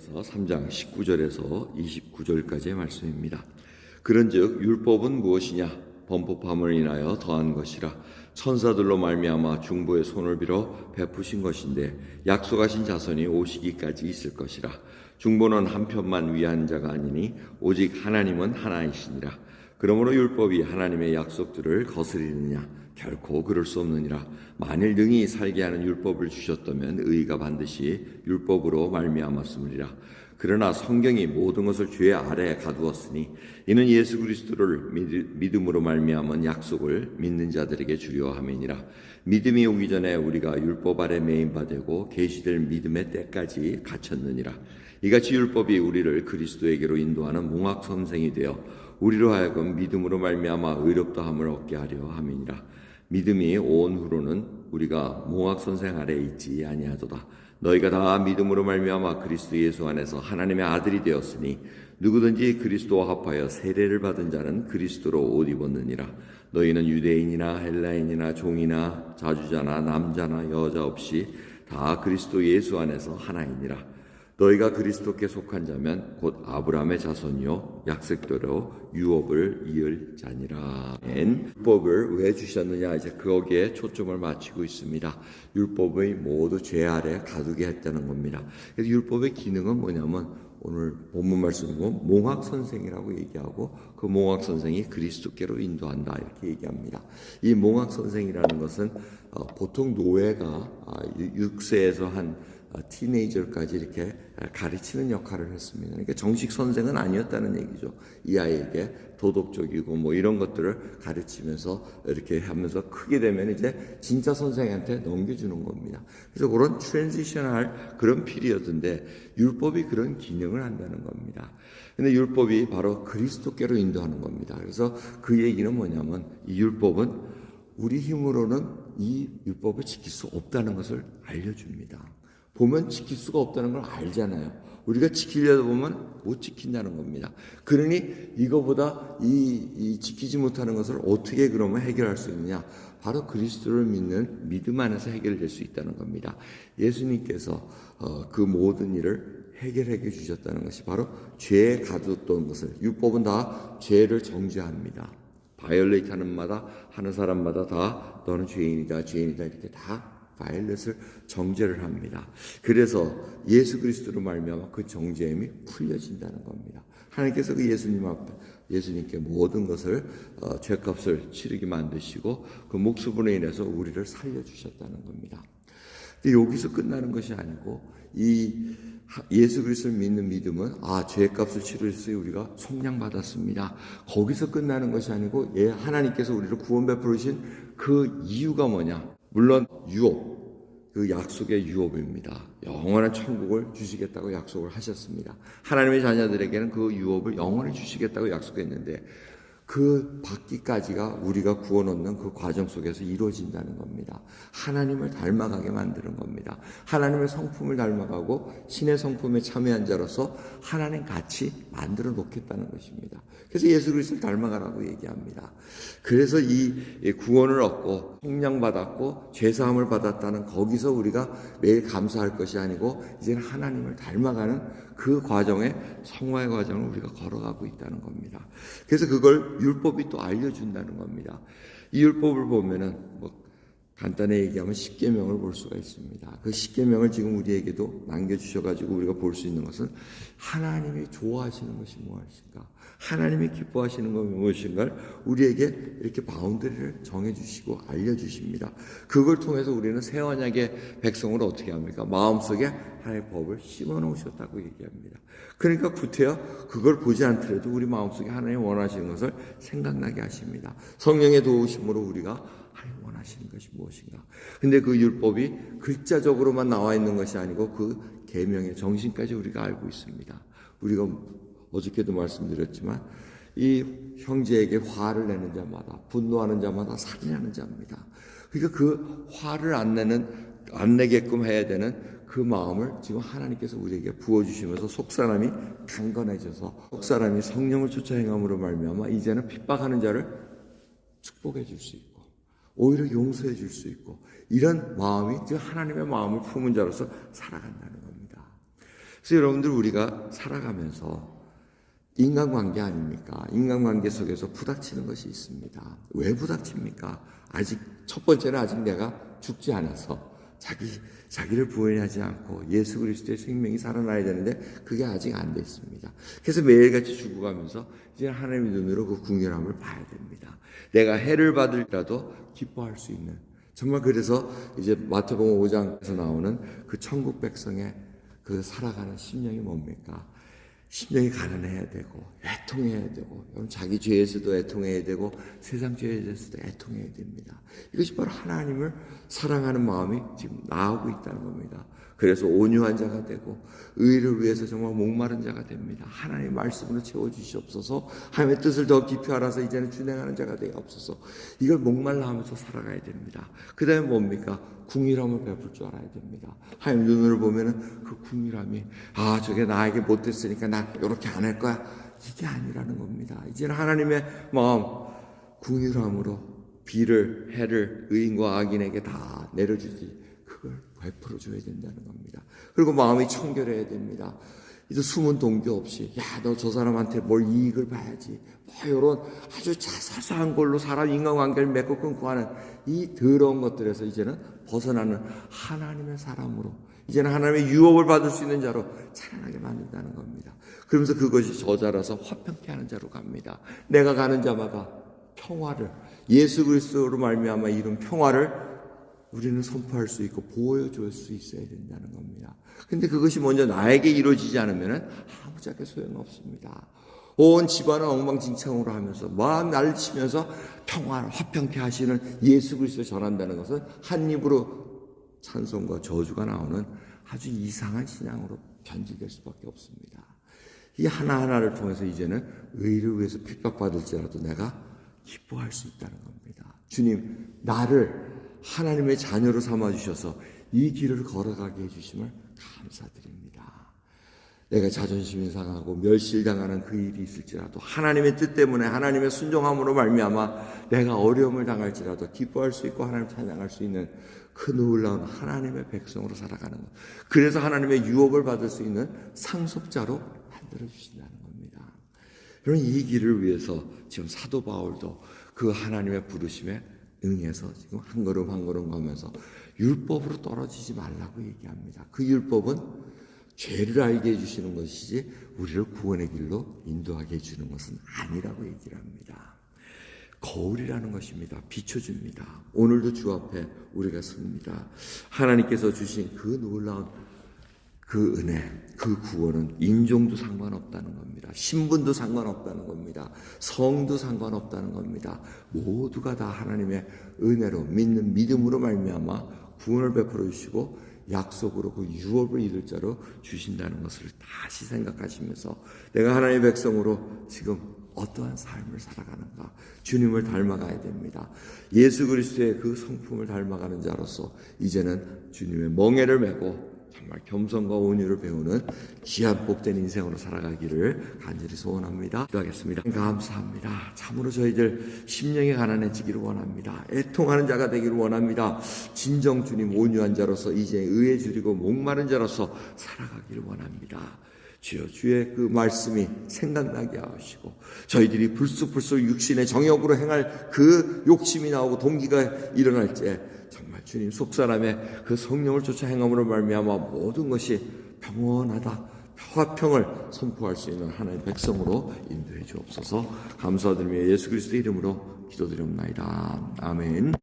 이어서 3장 19절에서 29절까지의 말씀입니다. 그런즉 율법은 무엇이냐? 범법함을 인하여 더한 것이라. 천사들로 말미암아 중보의 손을 빌어 베푸신 것인데 약속하신 자손이 오시기까지 있을 것이라. 중보는 한편만 위한 자가 아니니 오직 하나님은 하나이시니라. 그러므로 율법이 하나님의 약속들을 거스리느냐? 결코 그럴 수 없느니라. 만일 능히 살게 하는 율법을 주셨다면 의가 반드시 율법으로 말미암았으리라. 그러나 성경이 모든 것을 죄 아래에 가두었으니 이는 예수 그리스도를 믿음으로 말미암은 약속을 믿는 자들에게 주려 함이니라. 믿음이 오기 전에 우리가 율법 아래 매인 바 되고 계시될 믿음의 때까지 갇혔느니라. 이같이 율법이 우리를 그리스도에게로 인도하는 몽학 선생이 되어 우리로 하여금 믿음으로 말미암아 의롭다함을 얻게 하려 함이니라. 믿음이 온 후로는 우리가 몽학 선생 아래 있지 아니하도다. 너희가 다 믿음으로 말미암아 그리스도 예수 안에서 하나님의 아들이 되었으니 누구든지 그리스도와 합하여 세례를 받은 자는 그리스도로 옷 입었느니라. 너희는 유대인이나 헬라인이나 종이나 자주자나 남자나 여자 없이 다 그리스도 예수 안에서 하나이니라. 너희가 그리스도께 속한 자면 곧 아브라함의 자손이요 약속대로 유업을 이을 자니라. 율법을 왜 주셨느냐, 이제 거기에 초점을 맞추고 있습니다. 율법의 모두 죄 아래 가두게 했다는 겁니다. 그래서 율법의 기능은 뭐냐면 오늘 본문 말씀 보면 몽학 선생이라고 얘기하고 그 몽학 선생이 그리스도께로 인도한다 이렇게 얘기합니다. 이 몽학 선생이라는 것은 보통 노예가 6세에서 한 티네이저까지 이렇게 가르치는 역할을 했습니다. 그러니까 정식 선생은 아니었다는 얘기죠. 이 아이에게 도덕적이고 뭐 이런 것들을 가르치면서 이렇게 하면서 크게 되면 이제 진짜 선생한테 넘겨주는 겁니다. 그래서 그런 트랜지션할 그런 피리어드인데 율법이 그런 기능을 한다는 겁니다. 근데 율법이 바로 그리스도께로 인도하는 겁니다. 그래서 그 얘기는 뭐냐면 이 율법은 우리 힘으로는 이 율법을 지킬 수 없다는 것을 알려줍니다. 보면 지킬 수가 없다는 걸 알잖아요. 우리가 지키려다 보면 못 지킨다는 겁니다. 그러니 이거보다 이 지키지 못하는 것을 어떻게 그러면 해결할 수 있느냐? 바로 그리스도를 믿는 믿음 안에서 해결될 수 있다는 겁니다. 예수님께서 그 모든 일을 해결해 주셨다는 것이 바로 죄에 가두었던 것을, 율법은 다 죄를 정죄합니다. 바이올레이트 하는 사람마다 다 너는 죄인이다 이렇게 다 바이올렛을 정죄를 합니다. 그래서 예수 그리스도로 말미암아 그 정죄함이 풀려진다는 겁니다. 하나님께서 그 예수님께 모든 것을 죄값을 치르게 만드시고 그 목숨으로 인해서 우리를 살려주셨다는 겁니다. 근데 여기서 끝나는 것이 아니고 이 예수 그리스도를 믿는 믿음은 죄값을 치르셨어요. 우리가 속량받았습니다. 거기서 끝나는 것이 아니고 하나님께서 우리를 구원 베푸신 그 이유가 뭐냐? 물론 유업, 그 약속의 유업입니다. 영원한 천국을 주시겠다고 약속을 하셨습니다. 하나님의 자녀들에게는 그 유업을 영원히 주시겠다고 약속했는데 그 받기까지가 우리가 구원 얻는 그 과정 속에서 이루어진다는 겁니다. 하나님을 닮아가게 만드는 겁니다. 하나님의 성품을 닮아가고 신의 성품에 참여한 자로서 하나님 같이 만들어 놓겠다는 것입니다. 그래서 예수 그리스도를 닮아가라고 얘기합니다. 그래서 이 구원을 얻고 속량받았고 죄사함을 받았다는 거기서 우리가 매일 감사할 것이 아니고 이제는 하나님을 닮아가는 그 과정에 성화의 과정을 우리가 걸어가고 있다는 겁니다. 그래서 그걸 율법이 또 알려준다는 겁니다. 이 율법을 보면은 간단히 얘기하면 십계명을 볼 수가 있습니다. 그 십계명을 지금 우리에게도 남겨주셔가지고 우리가 볼 수 있는 것은 하나님이 좋아하시는 것이 무엇인가, 하나님이 기뻐하시는 것이 무엇인가를 우리에게 이렇게 바운더리를 정해주시고 알려주십니다. 그걸 통해서 우리는 새 언약의 백성을 어떻게 합니까? 마음속에 하나님의 법을 심어놓으셨다고 얘기합니다. 그러니까 구태여 그걸 보지 않더라도 우리 마음속에 하나님이 원하시는 것을 생각나게 하십니다. 성령의 도우심으로 우리가 하나님 원하시는 것이 무엇인가. 근데 그 율법이 글자적으로만 나와 있는 것이 아니고 그 계명의 정신까지 우리가 알고 있습니다. 우리가 어저께도 말씀드렸지만 이 형제에게 화를 내는 자마다, 분노하는 자마다 살인하는 자입니다. 그러니까 그 화를 안 내게끔 해야 되는 그 마음을 지금 하나님께서 우리에게 부어주시면서 속사람이 강건해져서 속사람이 성령을 쫓아 행함으로 말미암아 이제는 핍박하는 자를 축복해 줄 수 있고 오히려 용서해 줄 수 있고 이런 마음이 즉 하나님의 마음을 품은 자로서 살아간다는 겁니다. 그래서 여러분들 우리가 살아가면서 인간관계 아닙니까? 인간관계 속에서 부닥치는 것이 있습니다. 왜 부닥칩니까? 아직 첫 번째는 아직 내가 죽지 않아서 자기를 부인하지 않고 예수 그리스도의 생명이 살아나야 되는데 그게 아직 안 됐습니다. 그래서 매일같이 죽어가면서 이제 하나님의 눈으로 그 궁휼함을 봐야 됩니다. 내가 해를 받을지라도 기뻐할 수 있는, 정말 그래서 이제 마태복음 5장에서 나오는 그 천국 백성의 그 살아가는 심령이 뭡니까? 심령이 가난해야 되고 애통해야 되고, 여러분 자기 죄에서도 애통해야 되고 세상 죄에 대해서도 애통해야 됩니다. 이것이 바로 하나님을 사랑하는 마음이 지금 나오고 있다는 겁니다. 그래서 온유한 자가 되고 의를 위해서 정말 목마른 자가 됩니다. 하나님의 말씀으로 채워주시옵소서. 하나님의 뜻을 더 깊이 알아서 이제는 준행하는 자가 되옵소서. 이걸 목말라 하면서 살아가야 됩니다. 그 다음에 뭡니까? 궁휼함을 베풀 줄 알아야 됩니다. 하나님 눈을 보면은 그 궁휼함이, 저게 나에게 못됐으니까 나 이렇게 안 할 거야, 이게 아니라는 겁니다. 이제는 하나님의 마음, 궁휼함으로 비를 해를 의인과 악인에게 다 내려주지, 그걸 베풀어 줘야 된다는 겁니다. 그리고 마음이 청결해야 됩니다. 이제 숨은 동기 없이, 너 저 사람한테 뭘 이익을 봐야지, 이런 아주 사소한 걸로 사람 인간관계를 맺고 끊고 하는 이 더러운 것들에서 이제는 벗어나는 하나님의 사람으로, 이제는 하나님의 유업을 받을 수 있는 자로 자라나게 만든다는 겁니다. 그러면서 그것이 저자라서 화평케 하는 자로 갑니다. 내가 가는 자마다 평화를, 예수 그리스도로 말미암아 이룬 평화를 우리는 선포할 수 있고 보여줄 수 있어야 된다는 겁니다. 근데 그것이 먼저 나에게 이루어지지 않으면 아무짝에 소용없습니다. 온 집안을 엉망진창으로 하면서 마음 날리치면서 평화를 화평케 하시는 예수 그리스도를 전한다는 것은 한 입으로 찬송과 저주가 나오는 아주 이상한 신앙으로 변질될 수밖에 없습니다. 이 하나하나를 통해서 이제는 의를 위해서 핍박받을지라도 내가 기뻐할 수 있다는 겁니다. 주님, 나를 하나님의 자녀로 삼아주셔서 이 길을 걸어가게 해주심을 감사드립니다. 내가 자존심이 상하고 멸실당하는 그 일이 있을지라도 하나님의 뜻 때문에, 하나님의 순종함으로 말미암아 내가 어려움을 당할지라도 기뻐할 수 있고 하나님 찬양할 수 있는 그 놀라운 하나님의 백성으로 살아가는 것, 그래서 하나님의 유업을 받을 수 있는 상속자로 만들어주신다는 겁니다. 여러분, 이 길을 위해서 지금 사도 바울도 그 하나님의 부르심에 응해서 지금 한 걸음 한 걸음 가면서 율법으로 떨어지지 말라고 얘기합니다. 그 율법은 죄를 알게 해주시는 것이지 우리를 구원의 길로 인도하게 해주는 것은 아니라고 얘기를 합니다. 거울이라는 것입니다. 비춰줍니다. 오늘도 주 앞에 우리가 섭니다. 하나님께서 주신 그 놀라운 그 은혜, 그 구원은 인종도 상관없다는 겁니다. 신분도 상관없다는 겁니다. 성도 상관없다는 겁니다. 모두가 다 하나님의 은혜로 믿는 믿음으로 말미암아 구원을 베풀어 주시고 약속으로 그 유업을 이룰 자로 주신다는 것을 다시 생각하시면서 내가 하나님의 백성으로 지금 어떠한 삶을 살아가는가, 주님을 닮아가야 됩니다. 예수 그리스도의 그 성품을 닮아가는 자로서 이제는 주님의 멍에를 메고 정말 겸손과 온유를 배우는 귀한 복된 인생으로 살아가기를 간절히 소원합니다. 기도하겠습니다. 감사합니다. 참으로 저희들 심령이 가난해지기를 원합니다. 애통하는 자가 되기를 원합니다. 진정 주님 온유한 자로서 이제 의에 줄이고 목마른 자로서 살아가기를 원합니다. 주여, 주의 그 말씀이 생각나게 하시고 저희들이 불쑥불쑥 육신의 정욕으로 행할 그 욕심이 나오고 동기가 일어날 때 정말 주님 속사람의 그 성령을 쫓아 행함으로 말미암아 모든 것이 평온하다, 화평을 선포할 수 있는 하나님의 백성으로 인도해 주옵소서. 감사드리며 예수 그리스도의 이름으로 기도드립니다. 아멘.